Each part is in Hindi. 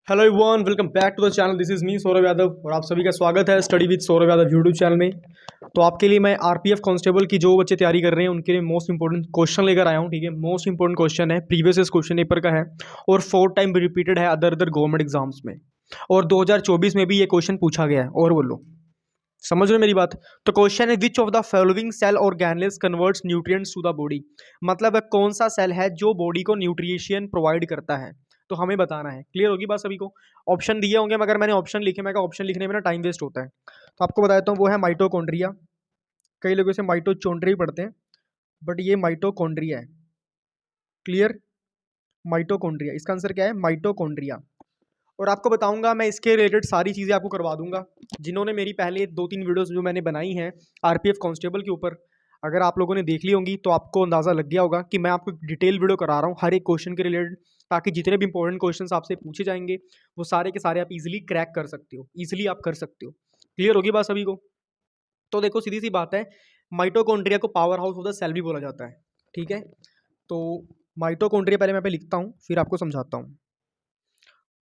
Hello everyone, welcome back to the channel. This is me Saurabh Yadav और आप सभी का स्वागत है study with Saurabh Yadav YouTube channel में। तो आपके लिए मैं आरपीएफ कांस्टेबल की जो बच्चे तैयारी कर रहे हैं उनके लिए मोस्ट इंपॉर्टेंट क्वेश्चन लेकर आया हूं। ठीक है, मोस्ट इंपॉर्टेंट क्वेश्चन है, प्रीवियस क्वेश्चन पेपर का है और 4 टाइम रिपीटेड है अदर अदर गवर्नमेंट एग्जाम्स में। और 2024 में भी ये क्वेश्चन पूछा गया है। और बोलो, समझ रहे हो मेरी बात? तो क्वेश्चन है, which of the following cell organelles converts nutrients to the body. मतलब कौन सा सेल है जो बॉडी को न्यूट्रिशन प्रोवाइड करता है, तो हमें बताना है। क्लियर होगी बात सभी को? ऑप्शन दिए होंगे मगर मैंने ऑप्शन लिखे, मैं ऑप्शन लिखने में ना टाइम वेस्ट होता है, तो आपको बता देता हूँ। वो है माइटोकॉन्ड्रिया। कई लोग इसे माइटोचोंड्रिया पढ़ते हैं, बट ये माइटोकॉन्ड्रिया है। क्लियर? माइटोकॉन्ड्रिया, इसका आंसर क्या है? माइटोकॉन्ड्रिया। और आपको बताऊंगा मैं इसके रिलेटेड सारी चीज़ें आपको करवा दूंगा। जिन्होंने मेरी पहले 2-3 वीडियोस जो मैंने बनाई हैं आरपीएफ कांस्टेबल के ऊपर, अगर आप लोगों ने देख ली होंगी तो आपको अंदाज़ा लग गया होगा कि मैं आपको डिटेल वीडियो करा रहा हूँ हर एक क्वेश्चन के रिलेटेड, ताकि जितने भी इंपॉर्टेंट क्वेश्चन आपसे पूछे जाएंगे वो सारे के सारे आप इजीली क्रैक कर सकते हो, इजीली आप कर सकते हो। क्लियर होगी बात सभी को? तो देखो, सीधी सी बात है, माइटोकॉन्ड्रिया को power house of the cell भी बोला जाता है। ठीक है, तो माइटोकॉन्ड्रिया पहले मैं पे लिखता हूँ, फिर आपको समझाता हूँ।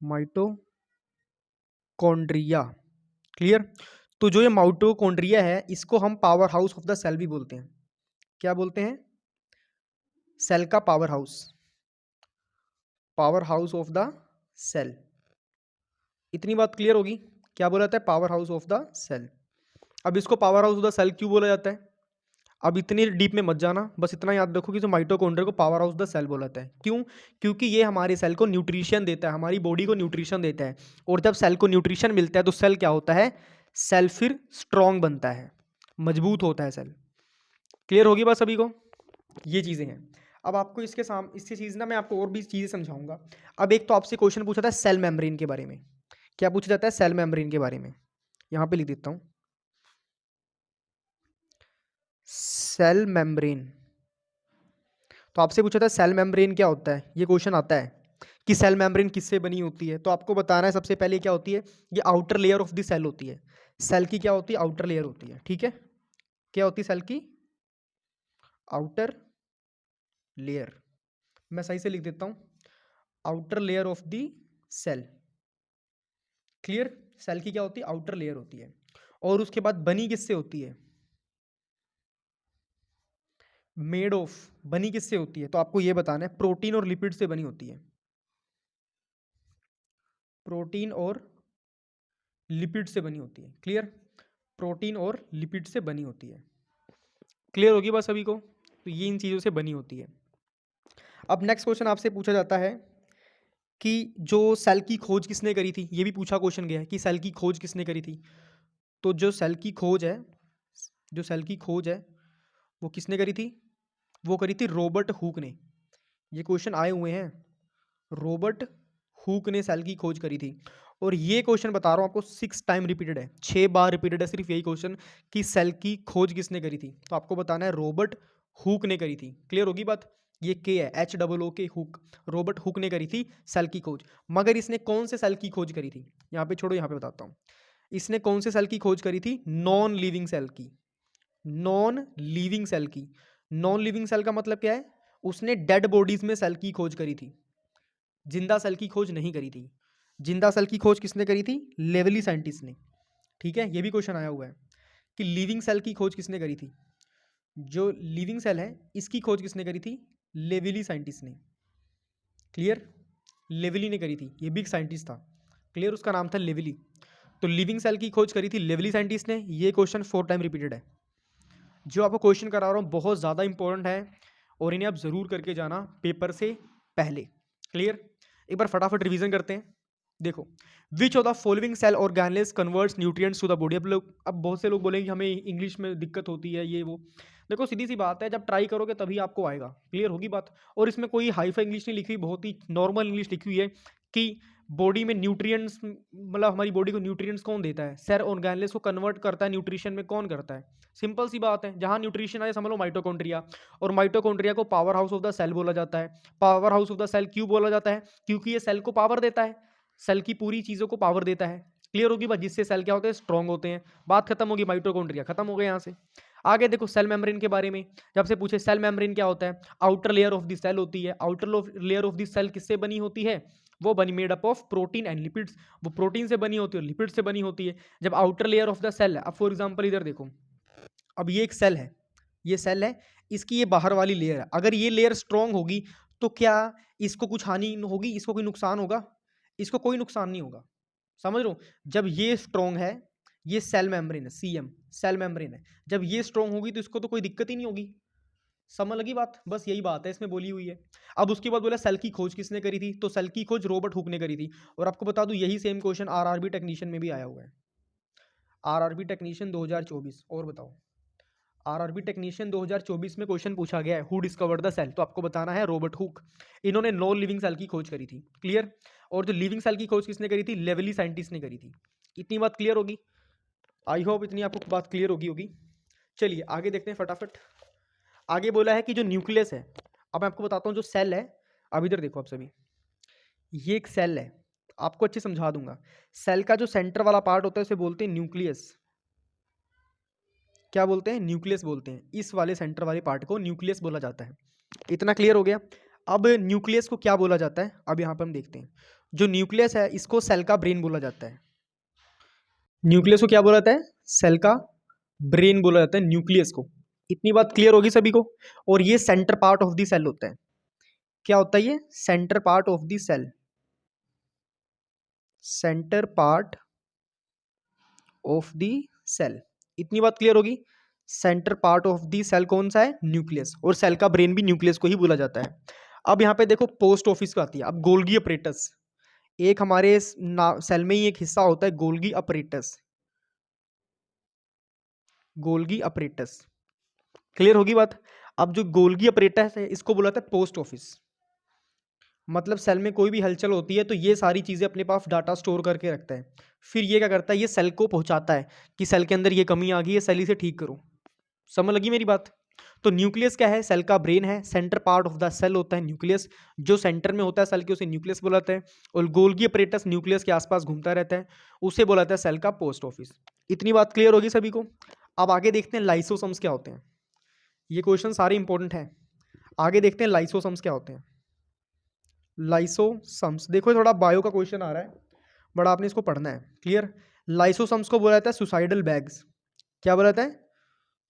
माइटोकॉन्ड्रिया। क्लियर? तो जो ये माइटोकॉन्ड्रिया है इसको हम power house of the cell भी बोलते हैं। क्या बोलते हैं? सेल का power house, power house of the cell. इतनी बात क्लियर होगी? क्या बोला जाता है? Power house of the cell. अब इसको power house of the cell क्यों बोला जाता है? अब इतनी डीप में मत जाना, बस इतना याद रखो कि जो माइटोकॉन्ड्रिया को power house of the cell बोला जाता है। क्यों? क्योंकि ये हमारे सेल को न्यूट्रिशन देता है, हमारी बॉडी को न्यूट्रिशन देता है। और जब सेल को न्यूट्रिशन मिलता है तो सेल क्या होता है? सेल फिर स्ट्रॉन्ग बनता है, मजबूत होता है सेल। क्लियर होगी बात सभी को? ये चीज़ें हैं। अब आपको इसके सामने इससे चीज़ ना मैं आपको और भी चीज़ें समझाऊंगा। अब एक तो आपसे क्वेश्चन पूछा था सेल मेम्ब्रेन के बारे में। क्या पूछा जाता है? सेल मेम्ब्रेन के बारे में। यहाँ पे लिख देता हूँ, सेल मेम्ब्रेन। तो आपसे पूछा था सेल मेम्ब्रेन क्या होता है, ये क्वेश्चन आता है कि सेल मेम्ब्रेन किससे बनी होती है। तो आपको बताना है सबसे पहले क्या होती है। ये outer layer of the cell होती है। सेल की क्या होती है? आउटर लेयर होती है। ठीक है, क्या होती है सेल की? Outer layer. मैं सही से लिख देता हूँ, outer layer of the cell. Clear? Cell की क्या होती है? आउटर लेयर होती है। और उसके बाद बनी किससे होती है? मेड ऑफ, बनी किससे होती है? तो आपको ये बताना है, प्रोटीन और लिपिड से बनी होती है। प्रोटीन और लिपिड से बनी होती है। क्लियर? प्रोटीन और लिपिड से बनी होती है। क्लियर होगी बात सभी को? तो ये इन चीज़ों से बनी होती है। अब नेक्स्ट क्वेश्चन आपसे पूछा जाता है कि जो सेल की खोज किसने करी थी। ये भी पूछा क्वेश्चन गया है कि सेल की खोज किसने करी थी। तो जो सेल की खोज है, जो सेल की खोज है वो किसने करी थी? वो करी थी रॉबर्ट हुक ने। ये क्वेश्चन आए हुए हैं, रॉबर्ट हुक ने सेल की खोज करी थी। और ये क्वेश्चन बता रहा हूँ आपको 6 टाइम रिपीटेड है, 6 बार रिपीटेड है सिर्फ यही क्वेश्चन कि सेल की खोज किसने करी थी। तो आपको बताना है रॉबर्ट हुक ने करी थी। क्लियर होगी बात? ये के है, HOOK, हुक। रॉबर्ट हुक ने करी थी सेल की खोज। मगर इसने कौन से सेल की खोज करी थी? यहाँ पे छोड़ो, यहाँ पे बताता हूँ। इसने कौन से सेल की खोज करी थी? नॉन लिविंग सेल की। नॉन लिविंग सेल की। नॉन लिविंग सेल का मतलब क्या है? उसने डेड बॉडीज में सेल की खोज करी थी, जिंदा सेल की खोज नहीं करी थी। जिंदा सेल की खोज किसने करी थी? लेवली साइंटिस्ट ने। ठीक है, ये भी क्वेश्चन आया हुआ है कि लिविंग सेल की खोज किसने करी थी। जो लिविंग सेल है इसकी खोज किसने करी थी? लेवली साइंटिस्ट ने। क्लियर? लेवली ने करी थी, ये भी एक साइंटिस्ट था। क्लियर? उसका नाम था लेवली। तो लिविंग सेल की खोज करी थी लेवली साइंटिस्ट ने। ये क्वेश्चन 4 टाइम रिपीटेड है। जो आपको क्वेश्चन करा रहा हूँ बहुत ज़्यादा इंपॉर्टेंट है और इन्हें आप ज़रूर करके जाना पेपर से पहले। क्लियर? एक बार फटाफट रिवीजन करते हैं। देखो, which of the following cell organelles converts nutrients to the body. अब बहुत से लोग बोलेंगे हमें इंग्लिश में दिक्कत होती है, ये वो। देखो, सीधी सी बात है, जब ट्राई करोगे तभी आपको आएगा। क्लियर होगी बात? और इसमें कोई हाईफाई इंग्लिश नहीं लिखी हुई, बहुत ही नॉर्मल इंग्लिश लिखी हुई है कि बॉडी में न्यूट्रिएंट्स, मतलब हमारी बॉडी को न्यूट्रिएंट्स कौन देता है? सेल ऑर्गेनेल्स को कन्वर्ट करता है न्यूट्रिशन में, कौन करता है? सिंपल सी बात है, जहां न्यूट्रिशन आए समझ लो माइटोकॉन्ड्रिया। और माइटोकॉन्ड्रिया को power house of the cell बोला जाता है। Power house of the cell क्यों बोला जाता है? क्योंकि ये सेल को पावर देता है, सेल की पूरी चीज़ों को पावर देता है। क्लियर होगी बात? जिससे सेल क्या होते हैं? स्ट्रॉन्ग होते हैं। बात खत्म होगी, माइटोकॉन्ड्रिया खत्म हो गया। यहाँ से आगे देखो सेल मेम्ब्रेन के बारे में। जब से पूछे सेल मेम्ब्रेन क्या होता है? Outer layer of the cell होती है। Outer layer of the cell किससे बनी होती है? वो बनी made up of protein and lipids, वो प्रोटीन से बनी होती है और लिपिड से बनी होती है। जब outer layer of the cell है, अब फॉर एग्जांपल इधर देखो, अब ये एक सेल है, ये सेल है, इसकी ये बाहर वाली लेयर है, अगर ये लेयर स्ट्रांग होगी तो क्या इसको कुछ हानि होगी, इसको कोई नुकसान होगा? इसको कोई नुकसान नहीं होगा, समझ लो। जब ये स्ट्रांग है, ये सेल मेम्ब्रेन है, सीएम सेल मेम्ब्रेन है, जब ये स्ट्रांग होगी तो इसको तो कोई दिक्कत ही नहीं होगी। समझ लगी बात? बस यही बात है इसमें बोली हुई है। अब उसके बाद बोला सेल की खोज किसने करी थी, तो सेल की खोज रॉबर्ट हुक ने करी थी। और आपको बता दूं यही सेम क्वेश्चन आरआरबी टेक्नीशियन में भी आया हुआ है, आरआरबी टेक्नीशियन 2024। और बताओ, आरआरबी टेक्नीशियन 2024 में क्वेश्चन पूछा गया है हु डिस्कवर्ड द सेल, तो आपको बताना है रॉबर्ट हुक। इन्होंने नॉन लिविंग सेल की खोज करी थी, क्लियर। और जो लिविंग सेल की खोज किसने करी थी, लेवली साइंटिस्ट ने करी थी। इतनी बात क्लियर होगी, आई होप इतनी आपको बात क्लियर होगी। चलिए आगे देखते हैं फटाफट। आगे बोला है कि जो न्यूक्लियस है, अब मैं आपको बताता हूँ जो सेल है, अब इधर देखो आप सभी, ये एक सेल है, आपको अच्छे समझा दूंगा। सेल का जो सेंटर वाला पार्ट होता है उसे बोलते हैं न्यूक्लियस। क्या बोलते हैं? न्यूक्लियस बोलते हैं। इस वाले सेंटर वाले पार्ट को न्यूक्लियस बोला जाता है। इतना क्लियर हो गया। अब न्यूक्लियस को क्या बोला जाता है, अब यहाँ पर हम देखते हैं। जो न्यूक्लियस है इसको सेल का ब्रेन बोला जाता है। न्यूक्लियस को क्या बोला जाता है? सेल का ब्रेन बोला जाता है न्यूक्लियस को। इतनी बात क्लियर होगी सभी को। और ये centre part of the cell होता है। क्या होता है ये? Centre part of the cell, centre part of the cell. इतनी बात क्लियर होगी। Centre part of the cell कौन सा है? न्यूक्लियस। और सेल का ब्रेन भी न्यूक्लियस को ही बोला जाता है। अब यहाँ पे देखो पोस्ट ऑफिस आती है। अब गोल्गी अपरेटस, एक हमारे सेल में ही एक हिस्सा होता है Golgi apparatus, Golgi apparatus. Clear होगी बात? अब जो गोल्गी अपरेटस है इसको बोला जाता है पोस्ट ऑफिस। मतलब सेल में कोई भी हलचल होती है तो ये सारी चीजें अपने पास डाटा स्टोर करके रखता है। फिर ये क्या करता है, ये सेल को पहुंचाता है कि सेल के अंदर ये कमी आ गई है, सेल इसे ठीक करो। समझ लगी मेरी बात? तो न्यूक्लियस क्या है? सेल का ब्रेन है, centre part of the cell होता है न्यूक्लियस। जो सेंटर में होता है सेल के उसे न्यूक्लियस बोला जाता है। और गोल्गी अपरेटस न्यूक्लियस के आसपास घूमता रहता है, उसे बोला जाता है सेल का पोस्ट ऑफिस। इतनी बात क्लियर होगी सभी को। अब आगे देखते हैं लाइसोसोम्स क्या होते हैं। ये क्वेश्चन सारे इंपॉर्टेंट हैं। आगे देखते हैं लाइसोसोम्स क्या होते हैं। लाइसोसम्स, देखो थोड़ा बायो का क्वेश्चन आ रहा है, बट आपने इसको पढ़ना है, क्लियर। लाइसोसम्स को बोला जाता है सुसाइडल बैग्स। क्या बोला जाता है?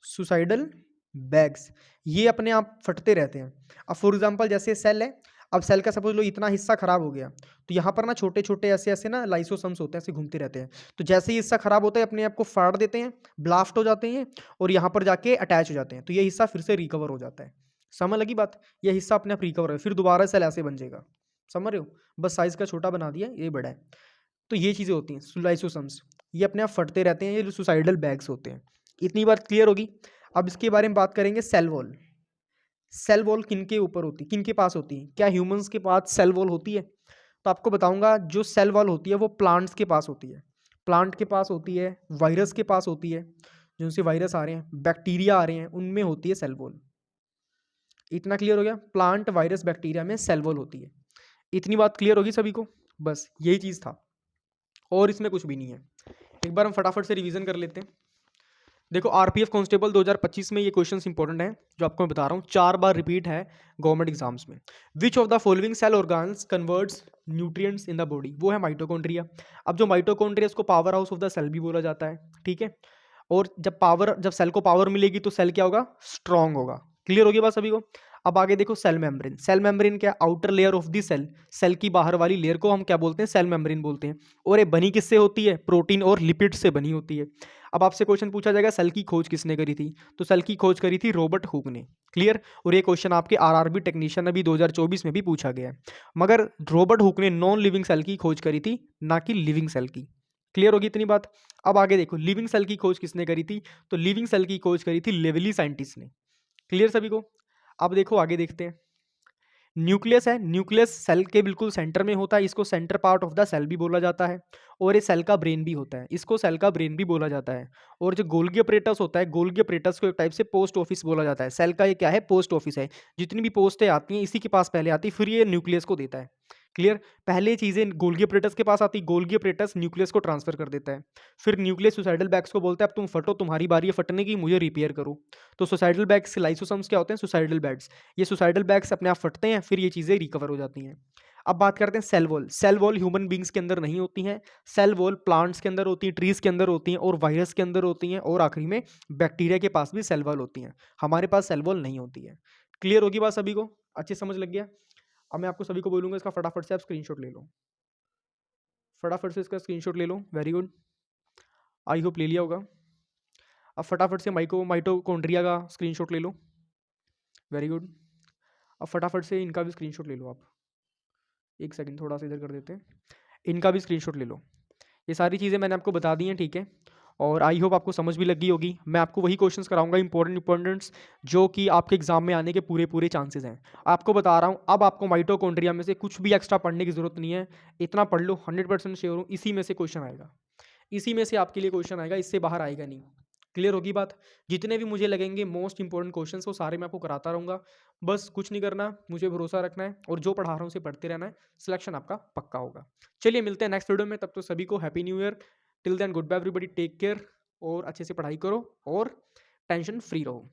Suicidal bags. ये अपने आप फटते रहते हैं। अब फॉर एग्जांपल जैसे सेल है, अब सेल का सपोज लो इतना हिस्सा खराब हो गया, तो यहाँ पर ना छोटे छोटे ऐसे ऐसे ना लाइसोसम्स होते हैं, ऐसे घूमते रहते हैं। तो जैसे ही हिस्सा खराब होता है अपने आप को फाड़ देते हैं, ब्लास्ट हो जाते हैं और यहाँ पर जाके अटैच हो जाते हैं, तो ये हिस्सा फिर से रिकवर हो जाता है। समझ लगी बात? ये हिस्सा अपने आप रिकवर है, फिर दोबारा सेल ऐसे बन जाएगा। समझ रहे हो? बस साइज का छोटा बना दिया, ये बड़ा है। तो ये चीज़ें होती हैं लाइसोसम्स, ये अपने आप फटते रहते हैं, ये सुसाइडल बैग्स होते हैं। इतनी बात क्लियर होगी। अब इसके बारे में बात करेंगे सेल वॉल। सेल वॉल किन के ऊपर होती है, किन के पास होती है? क्या ह्यूमंस के पास सेल वॉल होती है? तो आपको बताऊंगा, जो सेल वॉल होती है वो प्लांट्स के पास होती है। प्लांट के पास होती है, वायरस के पास होती है, जो उनसे वायरस आ रहे हैं, बैक्टीरिया आ रहे हैं, उनमें होती है सेल वॉल। इतना क्लियर हो गया? प्लांट, वायरस, बैक्टीरिया में सेल वॉल होती है। इतनी बात क्लियर होगी सभी को? बस यही चीज़ था और इसमें कुछ भी नहीं है। एक बार हम फटाफट से रिवीजन कर लेते हैं। देखो आरपीएफ कांस्टेबल 2025 में ये क्वेश्चंस इंपॉर्टेंट हैं जो आपको मैं बता रहा हूँ, 4 बार रिपीट है गवर्नमेंट एग्जाम्स में। Which of the following cell organs converts nutrients in the body? वो है माइटोकॉन्ड्रिया। अब जो माइटोकॉन्ड्रिया इसको power house of the cell भी बोला जाता है, ठीक है। और जब सेल को पावर मिलेगी तो सेल क्या होगा? स्ट्रांग होगा। क्लियर होगी बात सभी को? अब आगे देखो सेल मेम्ब्रेन। सेल मेम्ब्रेन क्या? Outer layer of the cell, cell की बाहर वाली लेयर को हम क्या बोलते हैं? सेल मेम्ब्रेन बोलते हैं। और ये बनी किससे होती है? प्रोटीन और लिपिड से बनी होती है। अब आपसे क्वेश्चन पूछा जाएगा सेल की खोज किसने करी थी, तो सेल की खोज करी थी रॉबर्ट हुक ने। क्लियर। और ये क्वेश्चन आपके आरआरबी टेक्नीशियन अभी 2024 में भी पूछा गया है, मगर रॉबर्ट हुक ने नॉन लिविंग सेल की खोज करी थी, ना कि लिविंग सेल की। क्लियर होगी इतनी बात? अब आगे देखो लिविंग सेल की खोज किसने करी थी, तो लिविंग सेल की खोज करी थी लेवली साइंटिस्ट ने। क्लियर सभी को? अब देखो आगे देखते हैं। न्यूक्लियस है, न्यूक्लियस सेल के बिल्कुल सेंटर में होता है, इसको centre part of the cell भी बोला जाता है। और ये सेल का ब्रेन भी होता है, इसको सेल का ब्रेन भी बोला जाता है। और जो गोल्गी अपरेटस होता है, गोल्गी अपरेटस को एक टाइप से पोस्ट ऑफिस बोला जाता है। सेल का ये क्या है? पोस्ट ऑफिस है। जितनी भी पोस्टें आती हैं इसी के पास पहले आती, फिर ये न्यूक्लियस को देता है। क्लियर। पहले चीजें गोल्गी अपरेटस के पास आती, गोल्गी अपरेटस न्यूक्लियस को ट्रांसफर कर देता है। फिर न्यूक्लियस सुसाइडल बैग्स को बोलता है अब तुम फटो, तुम्हारी बारी है फटने की, मुझे रिपेयर करो। तो सुसाइडल बैग्स लाइसोसोम्स क्या होते हैं? Suicidal bags. ये सुसाइडल बैग्स अपने आप फटते हैं, फिर ये चीज़ें रिकवर हो जाती हैं। अब बात करते हैं cell wall. Cell wall human beings के अंदर नहीं होती हैं, सेल वॉल प्लांट्स के अंदर होती हैं, ट्रीज के अंदर होती हैं और वायरस के अंदर होती हैं और आखिरी में बैक्टीरिया के पास भी सेल वॉल होती हैं। हमारे पास सेल वॉल नहीं होती है। क्लियर होगी बात सभी को? अच्छे समझ लग गया? अब मैं आपको सभी को बोलूंगा, इसका फटाफट से आप स्क्रीनशॉट ले लो, फटाफट से इसका स्क्रीनशॉट ले लो। वेरी गुड, आई होप ले लिया होगा। अब फटाफट से माइटोकॉन्ड्रिया का स्क्रीनशॉट ले लो। Very good. अब फटाफट से इनका भी स्क्रीनशॉट ले लो आप। एक सेकंड थोड़ा सा इधर कर देते हैं, इनका भी स्क्रीनशॉट ले लो। ये सारी चीज़ें मैंने आपको बता दी हैं, ठीक है? और आई होप आपको समझ भी लगी होगी। मैं आपको वही क्वेश्चंस कराऊंगा इंपॉर्टेंट्स जो कि आपके एग्जाम में आने के पूरे पूरे चांसेस हैं। आपको बता रहा हूँ, अब आपको माइटोकॉन्ड्रिया में से कुछ भी एक्स्ट्रा पढ़ने की जरूरत नहीं है, इतना पढ़ लो, 100% श्योर हूँ इसी में से क्वेश्चन आएगा, इसी में से आपके लिए क्वेश्चन आएगा, इससे बाहर आएगा नहीं। क्लियर होगी बात? जितने भी मुझे लगेंगे मोस्ट इंपॉर्टेंट क्वेश्चंस वो सारे मैं आपको कराता रहूँगा। बस कुछ नहीं करना, मुझे भरोसा रखना है और जो पढ़ा रहा हूँ उसे पढ़ते रहना है, सिलेक्शन आपका पक्का होगा। चलिए मिलते हैं नेक्स्ट वीडियो में, तब तो सभी को happy new year. Till then goodbye everybody, take care और अच्छे से पढ़ाई करो और टेंशन फ्री रहो।